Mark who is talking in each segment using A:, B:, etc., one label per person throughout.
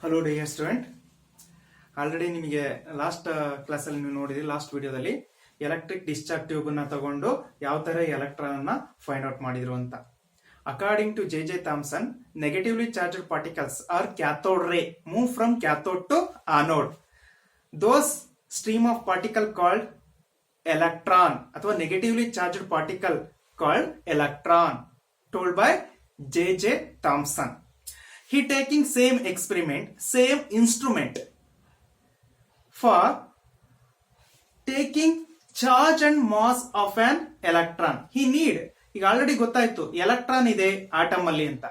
A: Hello dear student, already ನಿಮಗೆ last ಕ್ಲಾಸಲ್ಲಿ ನೀವು ನೋಡಿದ್ರಿ. ಲಾಸ್ಟ್ ವಿಡಿಯೋದಲ್ಲಿ ಎಲೆಕ್ಟ್ರಿಕ್ ಡಿಸ್ಚಾರ್ಜ್ ಟ್ಯೂಬ್ ಅನ್ನ ತಗೊಂಡು ಯಾವ ತರ ಎಲೆಕ್ಟ್ರಾನ್ ಅನ್ನ ಫೈಂಡ್ ಔಟ್ ಮಾಡಿದ್ರು ಅಂತ. According to J Thomson, negatively charged particles are cathode ray move from cathode to anode. Those stream of particle called electron ಅಥವಾ negatively charged particle called electron, told by J. Thomson. He taking same experiment, same instrument for taking charge and mass of an electron. He need, ಈಗ already ಗೊತ್ತಾಯ್ತು electron ಇದೆ atom ಅಲ್ಲಿ ಅಂತ.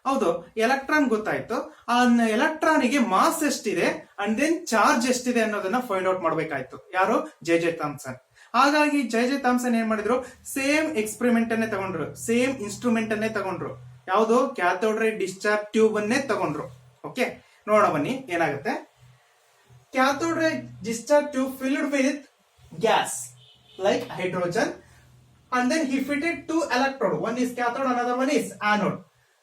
A: ಹೌದು, electron ಗೊತ್ತಾಯ್ತು. ಆ electron ಗೆ ಮಾಸ್ ಎಷ್ಟಿದೆ ಅಂಡ್ ದೆನ್ ಚಾರ್ಜ್ ಎಷ್ಟಿದೆ ಅನ್ನೋದನ್ನ ಫೈಂಡ್ ಔಟ್ ಮಾಡ್ಬೇಕಾಯ್ತು. ಯಾರು? J Thomson. ಹಾಗಾಗಿ ಜೆ ಥಾಮ್ಸನ್ ಏನ್ ಮಾಡಿದ್ರು, ಸೇಮ್ ಎಕ್ಸ್ಪೆರಿಮೆಂಟ್ ಅನ್ನೇ ತಗೊಂಡ್ರು, ಸೇಮ್ ಇನ್ಸ್ಟ್ರೂಮೆಂಟ್ ಅನ್ನೇ ತಗೊಂಡ್ರು. ಯಾವುದು? ಕ್ಯಾಥೋಡ್ ರೇ ಡಿಸ್ಚಾರ್ಜ್ ಟ್ಯೂಬ್ ಅನ್ನೇ ತಗೊಂಡ್ರು. ಓಕೆ, ನೋಡೋಣ ಬನ್ನಿ ಏನಾಗುತ್ತೆ. ಕ್ಯಾಥೋಡ್ ರೇ discharge tube filled with gas like hydrogen and then he fitted two electrode. One is cathode, another one is anode.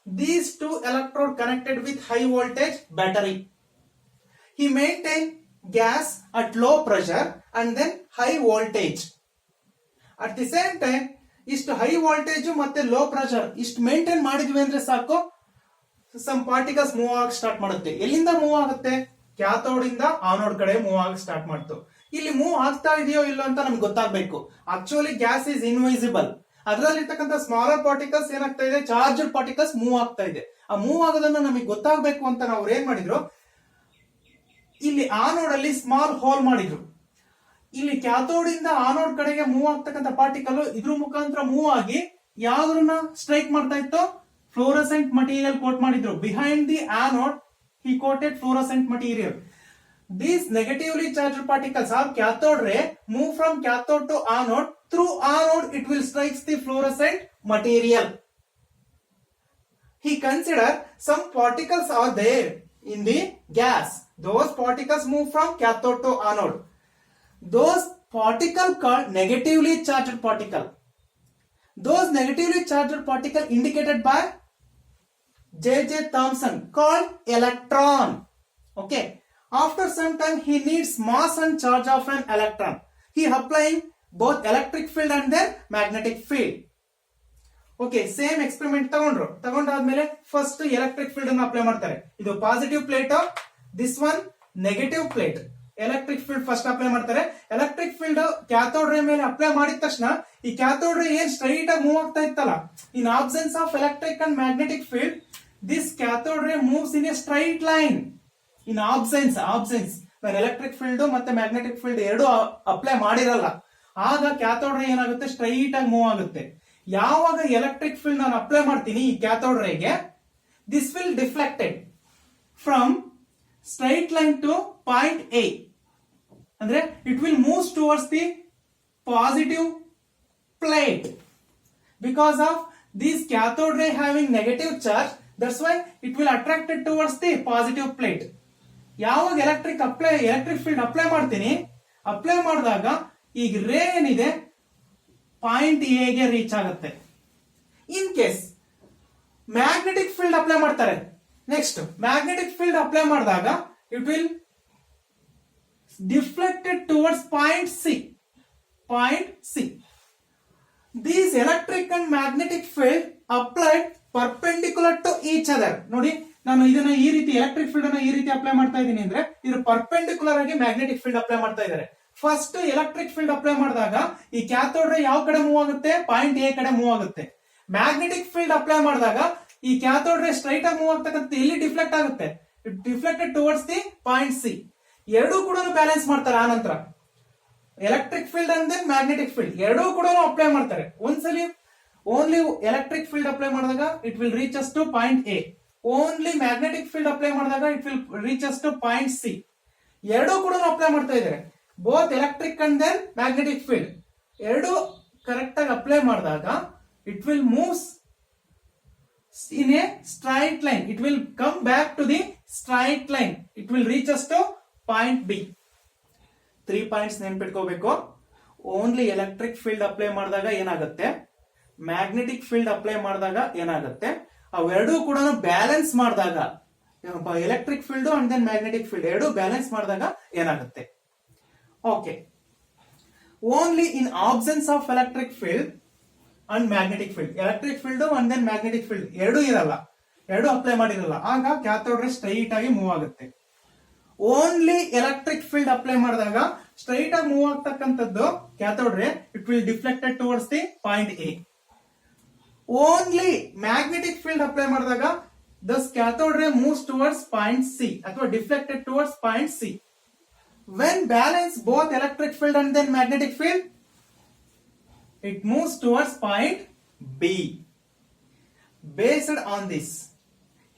A: These two electrode connected with high voltage battery. He maintained gas at low pressure and then high voltage. At the same time, ಇಷ್ಟು high voltage ಮತ್ತೆ low pressure ಇಷ್ಟು maintain ಮಾಡಿದ್ವಿ ಅಂದ್ರೆ ಸಾಕು, some particles move ಆಗ start ಮಾಡುತ್ತೆ. ಎಲ್ಲಿಂದ move ಆಗುತ್ತೆ? ಕ್ಯಾಥೋಡ್ ಇಂದ ಆನೋಡ್ ಕಡೆ ಮೂವ್ ಆಗ ಸ್ಟಾರ್ಟ್ ಮಾಡ್ತು. ಇಲ್ಲಿ ಮೂವ್ ಆಗ್ತಾ ಇದೆಯೋ ಇಲ್ಲೋ ಅಂತ ನಮ್ಗೆ ಗೊತ್ತಾಗ್ಬೇಕು. Actually gas is invisible. ಅದರಲ್ಲಿರ್ತಕ್ಕಂಥ ಸ್ಮಾಲರ್ ಪಾರ್ಟಿಕಲ್ಸ್ ಏನಾಗ್ತಾ ಇದೆ, ಚಾರ್ಜ್ಡ್ ಪಾರ್ಟಿಕಲ್ಸ್ ಮೂವ್ ಆಗ್ತಾ ಇದೆ. ಆ ಮೂವ್ ಆಗೋದನ್ನ ನಮಗೆ ಗೊತ್ತಾಗ್ಬೇಕು ಅಂತ ನಾವು ಏನ್ ಮಾಡಿದ್ರು, ಇಲ್ಲಿ ಆನೋಡ್ ಅಲ್ಲಿ ಸ್ಮಾಲ್ ಹೋಲ್ ಮಾಡಿದ್ರು. ಇಲ್ಲಿ ಕ್ಯಾಥೋಡ್ ಇಂದ ಆನೋಡ್ ಕಡೆಗೆ ಮೂವ್ ಆಗ್ತಕ್ಕಂಥ ಪಾರ್ಟಿಕಲ್ ಇದ್ರ ಮುಖಾಂತರ ಮೂವ್ ಆಗಿ ಯಾವ್ದನ್ನ ಸ್ಟ್ರೈಕ್ ಮಾಡ್ತಾ ಇತ್ತು? ಫ್ಲೋರಸೆಂಟ್ ಮಟೀರಿಯಲ್ ಕೋಟ್ ಮಾಡಿದ್ರು. Behind the anode he coated fluorescent material. These negatively charged particles are cathode ray move from cathode to anode. Through anode it will strike the fluorescent material. He considered some particles are there in the gas. Those particles move from cathode to anode. Those particles called negatively charged particle. Those negatively charged particle indicated by J. Thomson called electron. Okay. After some time he needs mass and charge of an electron. He applying both electric field and then magnetic field. Okay, same experiment ತಗೊಂಡಾದ್ಮೇಲೆ first electric field ಅನ್ನು apply ಮಾಡ್ತಾರೆ. ಇದು positive plate, this one negative plate. Electric field first apply ಮಾಡ್ತಾರೆ. Electric field cathode ray ಮೇಲೆ apply ಮಾಡಿದ ತಕ್ಷಣ ಈ cathode ರೇ ಏನ್ ಸ್ಟ್ರೈಟ್ ಆಗಿ ಮೂವ್ ಆಗ್ತಾ ಇತ್ತಲ್ಲ, in absence of electric and magnetic field, this cathode ray moves in a straight line. In absence when electric field ಮತ್ತೆ magnetic field ಎರಡು ಅಪ್ಲೈ ಮಾಡಿರಲ್ಲ, ಆಗ ಕ್ಯಾಥೋಡ್ ರೇ ಏನಾಗುತ್ತೆ, ಸ್ಟ್ರೈಟ್ ಆಗಿ ಮೂವ್ ಆಗುತ್ತೆ. ಯಾವಾಗ ಎಲೆಕ್ಟ್ರಿಕ್ ಫೀಲ್ಡ್ ನಾನು ಅಪ್ಲೈ ಮಾಡ್ತೀನಿ ಈ ಕ್ಯಾಥೋಡ್ ರೇಗೆ, this will deflected from straight line to point A. ಅಂದ್ರೆ it will moves towards the positive plate because of this cathode ray having negative charge. That's why it will attract it towards the positive plate. ಯಾವಾಗ electric field apply ಮಾಡ್ತೀನಿ, apply ಮಾಡಿದಾಗ ಈಗ ರೇ ಏನಿದೆ point A ಗೆ reach ಆಗುತ್ತೆ. In case magnetic field apply ಮಾಡ್ತಾರೆ, next magnetic field apply ಮಾಡಿದಾಗ it will deflected towards point C. These electric and magnetic field applied perpendicular to each other. ನೋಡಿ, ನಾನು ಇದನ್ನ ಈ ರೀತಿ ಎಲೆಕ್ಟ್ರಿಕ್ ಫೀಲ್ಡ್ ಅನ್ನ ಈ ರೀತಿ ಅಪ್ಲೈ ಮಾಡ್ತಾ ಇದ್ದೀನಿ ಅಂದ್ರೆ ಇದು ಪರ್ಪೆಂಡಿಕ್ಯುಲರ್ ಆಗಿ ಮ್ಯಾಗ್ನೆಟಿಕ್ ಫೀಲ್ಡ್ ಅಪ್ಲೈ ಮಾಡ್ತಾ ಇದ್ದಾರೆ. ಫಸ್ಟ್ ಎಲೆಕ್ಟ್ರಿಕ್ ಫೀಲ್ಡ್ ಅಪ್ಲೈ ಮಾಡಿದಾಗ ಈ ಕ್ಯಾಥೋಡ್ ರೇ ಯಾವ ಕಡೆ ಮೂವ್ ಆಗುತ್ತೆ? ಪಾಯಿಂಟ್ ಎ ಕಡೆ ಮೂವ್ ಆಗುತ್ತೆ. ಮ್ಯಾಗ್ನೆಟಿಕ್ ಫೀಲ್ಡ್ ಅಪ್ಲೈ ಮಾಡಿದಾಗ ಈ ಕ್ಯಾಥೋಡ್ ರೇ ಸ್ಟ್ರೈಟ್ ಆಗಿ ಮೂವ್ ಆಗ್ತಕ್ಕಂಥ ಎಲ್ಲಿ ಡಿಫ್ಲೆಕ್ಟ್ ಆಗುತ್ತೆ? Deflected towards the point C. ಎರಡೂ ಕೂಡ ಬ್ಯಾಲೆನ್ಸ್ ಮಾಡ್ತಾರೆ. ಆ ನಂತರ electric field and then magnetic field ಎರಡೂ ಕೂಡ ಅಪ್ಲೈ ಮಾಡ್ತಾರೆ. ಒಂದ್ಸಲಿ ಓನ್ಲಿ ಎಲೆಕ್ಟ್ರಿಕ್ ಫೀಲ್ಡ್ ಅಪ್ಲೈ ಮಾಡಿದಾಗ it will reaches to point A. Only magnetic field apply ಮಾಡಿದಾಗ it will reaches to point C. ಎರಡೂ ಕೂಡ ಅಪ್ಲೈ ಮಾಡ್ತಾ ಇದ್ದಾರೆ. Both electric and then magnetic field ಎರಡು ಕರೆಕ್ಟ್ ಆಗಿ ಅಪ್ಲೈ ಮಾಡಿದಾಗ it will moves in a straight line. It will come back to the straight line. It will reaches to point B. 3 points ನೆನ್ಪಿಟ್ಕೋಬೇಕು. Only electric field apply ಮಾಡಿದಾಗ ಏನಾಗುತ್ತೆ, magnetic field apply ಮಾಡಿದಾಗ ಏನಾಗುತ್ತೆ, ಅವೆರಡೂ ಕೂಡ balance ಮಾಡಿದಾಗ electric field and then magnetic field ಎರಡು balance ಮಾಡಿದಾಗ ಏನಾಗುತ್ತೆ. Okay, only in absence of electric field and magnetic field, electric field and then magnetic field ಎರಡೂ ಇರಲ್ಲ, ಎರಡು ಅಪ್ಲೈ ಮಾಡಿರಲ್ಲ, ಆಗ ಕ್ಯಾಥೋಡ್ ರೇ ಸ್ಟ್ರೈಟ್ ಆಗಿ ಮೂವ್ ಆಗುತ್ತೆ. ಓನ್ಲಿ ಎಲೆಕ್ಟ್ರಿಕ್ ಫೀಲ್ಡ್ ಅಪ್ಲೈ ಮಾಡಿದಾಗ ಸ್ಟ್ರೈಟ್ ಆಗಿ ಮೂವ್ ಆಗ್ತಕ್ಕಂಥದ್ದು cathode ray, it will deflected towards the point A. Only magnetic field apply ಮಾಡಿದಾಗ thus cathode ray moves towards point C ಅಥವಾ deflected towards point C. When balance both electric field and then magnetic field, it moves towards point B. Based on this,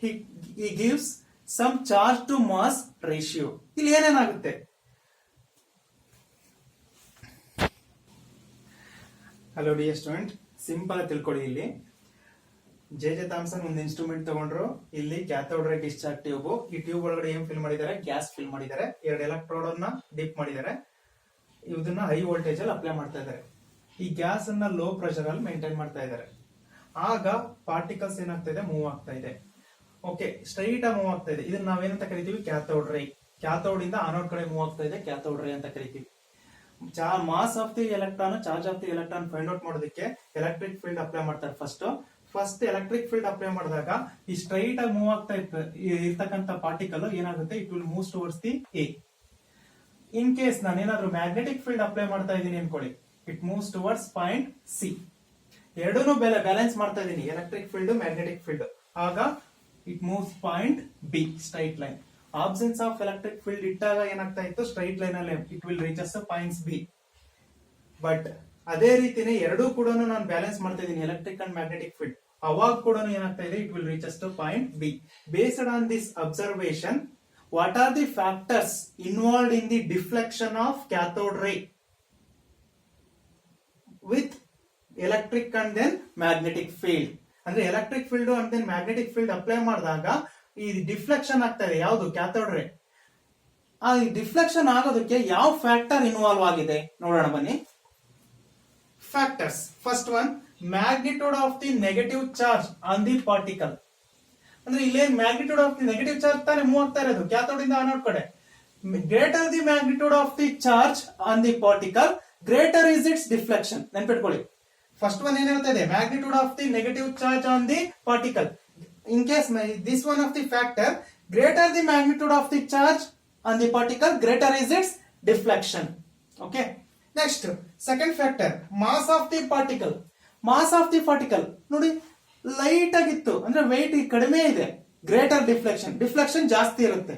A: he gives some charge to mass ratio. ಇಲ್ಲಿ ಏನೇನಾಗುತ್ತೆ? Hello dear student, simple ತಿಳ್ಕೊಳ್ಳಿ. ಇಲ್ಲಿ J Thomson ಒಂದು instrument ತಗೊಂಡ್ರು, ಇಲ್ಲಿ cathode ರೇ discharge tube, ಈ tube ಒಳಗಡೆ ಏನ್ ಫಿಲ್ ಮಾಡಿದ್ದಾರೆ? ಗ್ಯಾಸ್ ಫಿಲ್ ಮಾಡಿದ್ದಾರೆ, ಎರಡು ಎಲೆಕ್ಟ್ರೋಡ್ ಅನ್ನ ಡಿಪ್ ಮಾಡಿದ್ದಾರೆ, ಇದನ್ನ ಹೈ ವೋಲ್ಟೇಜ್ ಅಲ್ಲಿ ಅಪ್ಲೈ ಮಾಡ್ತಾ ಇದ್ದಾರೆ. ಈ ಗ್ಯಾಸ್ ಅನ್ನ ಲೋ ಪ್ರೆಷರ್ ಅಲ್ಲಿ ಮೇಂಟೈನ್ ಮಾಡ್ತಾ ಇದ್ದಾರೆ. ಆಗ ಪಾರ್ಟಿಕಲ್ಸ್ ಏನಾಗ್ತಾ ಇದೆ? ಮೂವ್ ಆಗ್ತಾ ಇದೆ. ಓಕೆ, ಸ್ಟ್ರೈಟ್ ಆಗಿ ಮೂವ್ ಆಗ್ತಾ ಇದೆ. ಇದನ್ನ ನಾವೇನಂತ ಕರಿತೀವಿ? ಕ್ಯಾಥೋಡ್ ರೇ. ಕ್ಯಾಥೋಡ್ ಇಂದ ಆನೋಡ್ ಕಡೆ ಮೂವ್ ಆಗ್ತಾ ಇದೆ, ಕ್ಯಾಥೋಡ್ ರೇ ಅಂತ ಕರಿತೀವಿ. Mass of the electron, charge of the electron find out ಮಾಡೋದಕ್ಕೆ ಎಲೆಕ್ಟ್ರಿಕ್ ಫೀಲ್ಡ್ ಅಪ್ಲೈ ಮಾಡ್ತಾರೆ. ಫಸ್ಟ್ ಎಲೆಕ್ಟ್ರಿಕ್ ಫೀಲ್ಡ್ ಅಪ್ಲೈ ಮಾಡಿದಾಗ ಈ ಸ್ಟ್ರೈಟ್ ಆಗಿ ಮೂವ್ ಆಗ್ತಾ ಇರ್ತಕ್ಕಂಥ ಪಾರ್ಟಿಕಲ್ ಏನಾಗುತ್ತೆ? It will move towards the A. In case ನಾನೇನಾದ್ರೂ ಮ್ಯಾಗ್ನೆಟಿಕ್ ಫೀಲ್ಡ್ ಅಪ್ಲೈ ಮಾಡ್ತಾ ಇದ್ದೀನಿ ಅನ್ಕೊಳ್ಳಿ, it moves towards point C. ಎರಡೂ ಬ್ಯಾಲೆನ್ಸ್ ಮಾಡ್ತಾ ಇದ್ದೀನಿ, ಎಲೆಕ್ಟ್ರಿಕ್ ಫೀಲ್ಡ್ ಮ್ಯಾಗ್ನೆಟಿಕ್ ಫೀಲ್ಡ್, ಆಗ it moves point B, straight line. Absence of electric field ಇಟ್ಟಾಗ ಏನಾಗ್ತಾ ಇತ್ತು? ಸ್ಟ್ರೈಟ್ ಲೈನ್ ಅಲ್ಲಿ it will reaches points B. But ಅದೇ ರೀತಿನೇ ಎರಡೂ ಕೂಡ ನಾನು ಬ್ಯಾಲೆನ್ಸ್ ಮಾಡ್ತಾ ಇದ್ದೀನಿ, ಎಲೆಕ್ಟ್ರಿಕ್ ಅಂಡ್ ಮ್ಯಾಗ್ನೆಟಿಕ್ ಫೀಲ್ಡ್, ಅವಾಗ ಕೂಡ ಏನಾಗ್ತಾ ಇದೆ? It will reaches to point B. Based on this observation, what are the factors involved in the deflection of cathode ray with electric and then magnetic field? ಅಂದ್ರೆ electric field and then magnetic field apply ಮಾಡಿದಾಗ ಈ deflection ಆಗ್ತಾ ಇದೆ, ಯಾವುದು? Cathode ರೇ. ಆ deflection ಆಗೋದಕ್ಕೆ ಯಾವ ಫ್ಯಾಕ್ಟರ್ ಇನ್ವಾಲ್ವ್ ಆಗಿದೆ ನೋಡೋಣ ಬನ್ನಿ. Factors. First one, magnitude of the negative charge on the particle. ಅಂದ್ರೆ ಇಲ್ಲೇನ್ magnitude of the negative charge ತಾನೇ ಮೂವ್ ಆಗ್ತಾ ಇರೋದು ಕ್ಯಾಥೋಡ್ ಇಂದ ಆನೋಡ್ ಕಡೆ. Greater the magnitude of the charge on the particle, greater is its deflection. ನೆನ್ಪಿಟ್ಕೊಳ್ಳಿ. First one ಏನ್ ಹೇಳ್ತಾ ಇದೆ? Magnitude of the negative charge on the particle. In case this one of the factor, greater the magnitude of the charge on the particle, greater is its deflection. Okay, next second factor, mass of the particle. Mass of the particle ನೋಡಿ light ಆಗಿತ್ತು ಅಂದ್ರೆ weight ಕಡಿಮೆ ಇದೆ, greater deflection, deflection ಜಾಸ್ತಿ ಇರುತ್ತೆ.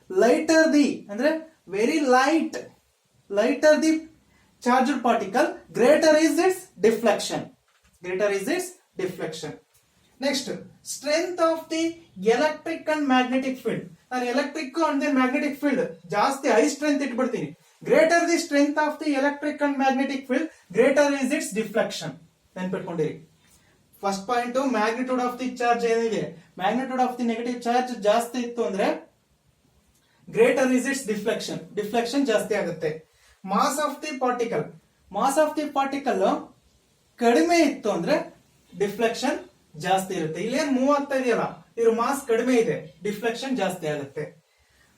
A: Lighter the ಅಂದ್ರೆ very light, lighter the charged particle, greater is its deflection. Greater is its deflection. Next, strength of the electric and magnetic field. ನಾನು electric and then magnetic field ಜಾಸ್ತಿ high strength ಇಟ್ಬಿಡ್ತೀನಿ. Greater the strength of the electric and magnetic field, greater is its deflection. ನೆನ್ಪಿಟ್ಕೊಂಡಿರಿ. First point, magnitude of the charge ಏನಿದೆ, magnitude of the negative charge ಜಾಸ್ತಿ ಇತ್ತು ಅಂದ್ರೆ greater is its deflection, deflection ಜಾಸ್ತಿ ಆಗುತ್ತೆ. Mass of the particle, mass of the particle ಕಡಿಮೆ ಇತ್ತು ಅಂದ್ರೆ ಡಿಫ್ಲೆಕ್ಷನ್ ಜಾಸ್ತಿ ಇರುತ್ತೆ. ಇಲ್ಲೇನ್ ಮೂವ್ ಆಗ್ತಾ ಇದೆಯಲ್ಲ, ಇದ್ರ ಮಾಸ್ ಕಡಿಮೆ ಇದೆ, ಡಿಫ್ಲೆಕ್ಷನ್ ಜಾಸ್ತಿ ಆಗುತ್ತೆ.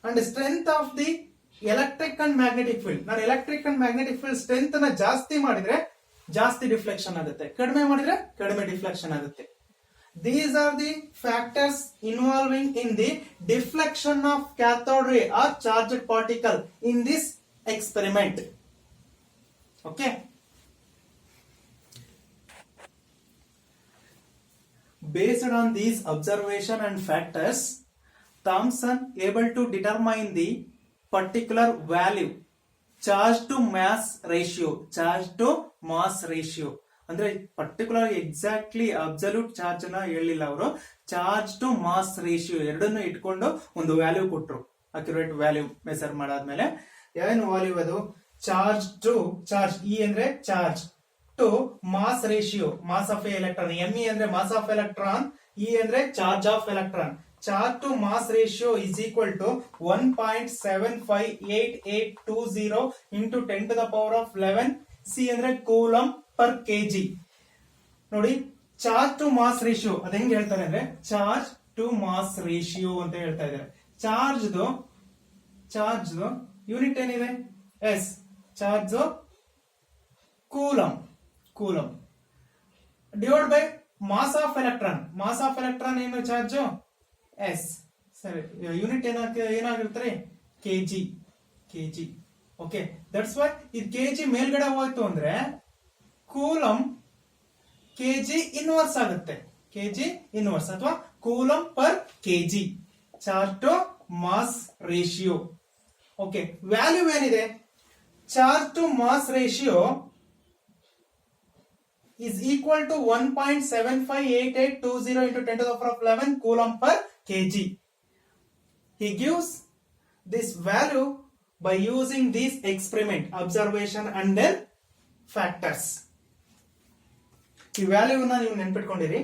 A: And strength of the electric and magnetic field, ನಾನು electric and magnetic field strength ನ ಜಾಸ್ತಿ ಮಾಡಿದ್ರೆ ಜಾಸ್ತಿ ಡಿಫ್ಲೆಕ್ಷನ್ ಆಗುತ್ತೆ, ಕಡಿಮೆ ಮಾಡಿದ್ರೆ ಕಡಿಮೆ ಡಿಫ್ಲೆಕ್ಷನ್ ಆಗುತ್ತೆ. These are the factors involving in the deflection of cathode ray or charged particle in this experiment. Okay. Based on these observation and factors, Thomson able to determine the particular value charge to mass ratio, charge to mass ratio. ಅಂದ್ರೆ particular exactly absolute charge ನ ಹೇಳಿಲ್ಲ ಅವರು, charge to mass ratio ಎರಡನ್ನು ಇಟ್ಕೊಂಡು ಒಂದು value ಕೊಟ್ರು. Accurate value measure ಮಾಡಾದ್ಮೇಲೆ ಏನು ವ್ಯಾಲ್ಯೂ ಅದು? ಚಾರ್ಜ್ ಟು ಚಾರ್ಜ್, ಇ ಅಂದ್ರೆ charge, to mass ratio, mass of electron, M E ಅಂದ್ರೆ ಮಾಸ್ ಆಫ್ ಎಲೆಕ್ಟ್ರಾನ್, ಇ ಅಂದ್ರೆ charge of electron. Charge to mass ratio is equal to 1.758820 into 10 to the power of 11. C ಅಂದ್ರೆ coulomb per KG. ನೋಡಿ, charge to mass ratio ಅದ ಹೆಂಗ್ ಹೇಳ್ತಾರೆ ಅಂದ್ರೆ charge to mass ratio ಅಂತ ಹೇಳ್ತಾ ಇದ್ದಾರೆ. ಚಾರ್ಜ್ ಯೂನಿಟ್ ಏನಿದೆ? Yes. Charge coulomb divide by mass of electron ಏನು ಚಾರ್ಜ್? ಎಸ್. ಸರಿ, ಯೂನಿಟ್ ಏನಾಗಿರ್ತಾರೆ? ಕೆಜಿ. ಓಕೆ, ದಟ್ಸ್ ವೈ ಇದು ಕೆಜಿ ಮೇಲ್ಗಡೆ ಹೋಯ್ತು ಅಂದ್ರೆ ಕೂಲಂ ಕೆಜಿ ಇನ್ವರ್ಸ್ ಆಗುತ್ತೆ. ಕೆಜಿ ಇನ್ವರ್ಸ್ ಅಥವಾ coulomb per KG, charge to mass ratio. Okay, value ಏನಿದೆ? Charge to mass ratio is equal to 1.758820 into 10 to the power of 11 coulomb per kg. He gives this value by using this experiment, observation and then factors. ಈ ವ್ಯಾಲ್ಯೂನ ನೀವು ನೆನ್ಪಿಟ್ಕೊಂಡಿರಿ.